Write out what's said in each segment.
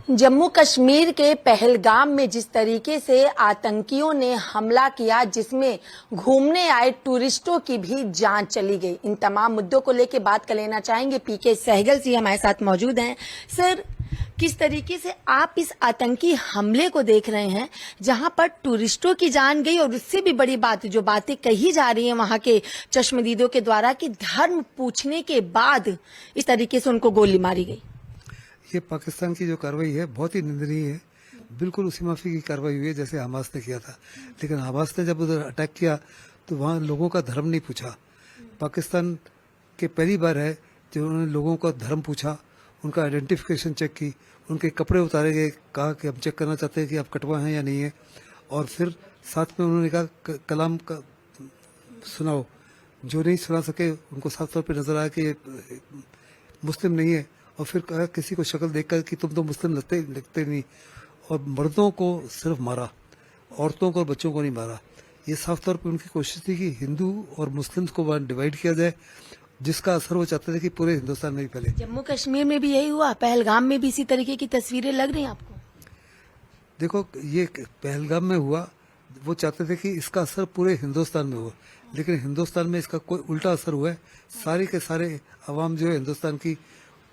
जम्मू कश्मीर के पहलगाम में जिस तरीके से आतंकियों ने हमला किया, जिसमें घूमने आए टूरिस्टों की भी जान चली गई, इन तमाम मुद्दों को लेकर बात कर लेना चाहेंगे। पीके सहगल जी हमारे साथ मौजूद हैं। सर, किस तरीके से आप इस आतंकी हमले को देख रहे हैं, जहां पर टूरिस्टों की जान गई, और उससे भी बड़ी बात जो बातें कही जा रही हैं वहां के चश्मदीदों के द्वारा कि धर्म पूछने के बाद इस तरीके से उनको गोली मारी गई। ये पाकिस्तान की जो कार्रवाई है बहुत ही निंदनीय है। बिल्कुल उसी माफी की कार्रवाई हुई है जैसे हमास ने किया था। लेकिन हमास ने जब उधर अटैक किया तो वहाँ लोगों का धर्म नहीं पूछा। पाकिस्तान के पहली बार है जो उन्होंने लोगों का धर्म पूछा, उनका आइडेंटिफिकेशन चेक की, उनके कपड़े उतारे गए, कहा कि हम चेक करना चाहते हैं कि आप कटवा हैं या नहीं है, और फिर साथ में उन्होंने कहा कलाम का सुनाओ। जो नहीं सुना सके उनको साफ तौर पर नजर आया कि मुस्लिम नहीं है, और फिर कहा किसी को शक्ल देखकर कि तुम तो मुस्लिम लगते नहीं, और मर्दों को सिर्फ मारा, औरतों को और बच्चों को नहीं मारा। ये साफ तौर पर उनकी कोशिश थी कि हिंदू और मुस्लिम को डिवाइड किया जाए, जिसका असर वो चाहते थे कि पूरे हिंदुस्तान में भी फैले। जम्मू कश्मीर में भी यही हुआ, पहलगाम में भी इसी तरीके की तस्वीरें लग रही हैं आपको? देखो, ये पहलगाम में हुआ, वो चाहते थे कि इसका असर पूरे हिंदुस्तान में हो, लेकिन हिंदुस्तान में इसका कोई उल्टा असर हुआ है। सारे के सारे अवाम जो है हिंदुस्तान की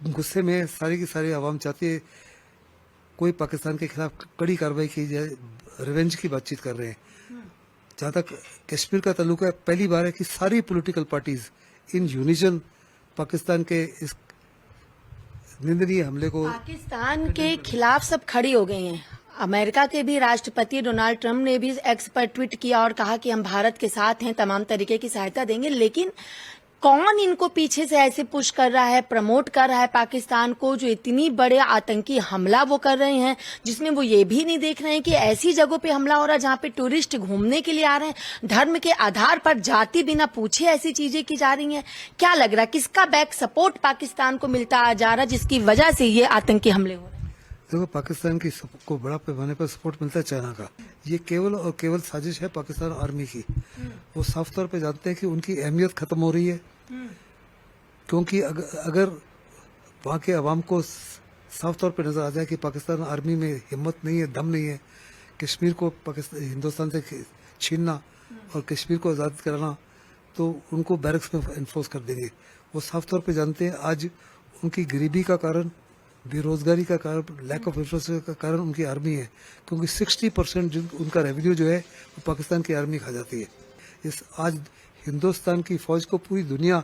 गुस्से में, सारी की सारी आवाम चाहती है कोई पाकिस्तान के खिलाफ कड़ी कार्रवाई की जाए, रिवेंज की बातचीत कर रहे हैं। जहाँ तक कश्मीर का ताल्लुक है, पहली बार है कि सारी political parties in unison Pakistan के इस निंदनीय हमले को, पाकिस्तान के खिलाफ सब खड़ी हो गई हैं। अमेरिका के भी राष्ट्रपति डोनाल्ड ट्रंप ने भी एक्स पर ट्वीट किया और कहा कि हम भारत के साथ हैं, तमाम तरीके की सहायता देंगे। लेकिन कौन इनको पीछे से ऐसे पुश कर रहा है, प्रमोट कर रहा है पाकिस्तान को, जो इतनी बड़े आतंकी हमला वो कर रहे हैं, जिसमें वो ये भी नहीं देख रहे हैं कि ऐसी जगहों पे हमला हो रहा है जहां पे टूरिस्ट घूमने के लिए आ रहे हैं, धर्म के आधार पर जाति बिना पूछे ऐसी चीजें की जा रही हैं। क्या लग रहा है, किसका बैक सपोर्ट पाकिस्तान को मिलता जा रहा है जिसकी वजह से ये आतंकी हमले हो रहे हैं? देखो, पाकिस्तान की को बड़ा पैमाने पर सपोर्ट मिलता है चाइना का। ये केवल और केवल साजिश है पाकिस्तान आर्मी की। वो साफ तौर पे जानते हैं कि उनकी अहमियत खत्म हो रही है, क्योंकि अगर वहाँ के अवाम को साफ तौर पे नजर आ जाए कि पाकिस्तान आर्मी में हिम्मत नहीं है, दम नहीं है, कश्मीर को पाकिस्तान हिंदुस्तान से छीनना और कश्मीर को आज़ाद कराना, तो उनको बैरक्स में इन्फोर्स कर देंगे। वो साफ तौर पे जानते हैं आज उनकी गरीबी का कारण, बेरोजगारी का कारण, लैक ऑफ इंफ्रास्ट्रक्चर का कारण उनकी आर्मी है, क्योंकि 60% उनका रेवेन्यू जो है वो पाकिस्तान की आर्मी खा जाती है। इस आज हिंदुस्तान की फौज को पूरी दुनिया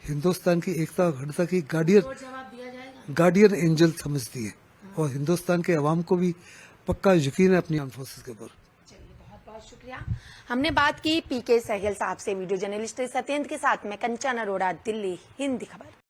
हिंदुस्तान की एकता अखंडता की गार्डियन एंजल समझती है, और हिंदुस्तान के अवाम को भी पक्का यकीन है अपनी आर्म फोर्सेस के ऊपर। बहुत बहुत शुक्रिया। हमने बात की पीके सहगल साहब से, वीडियो जर्नलिस्ट सत्येंद्र के साथ मैं कंचन अरोड़ा, दिल्ली, हिंदी खबर।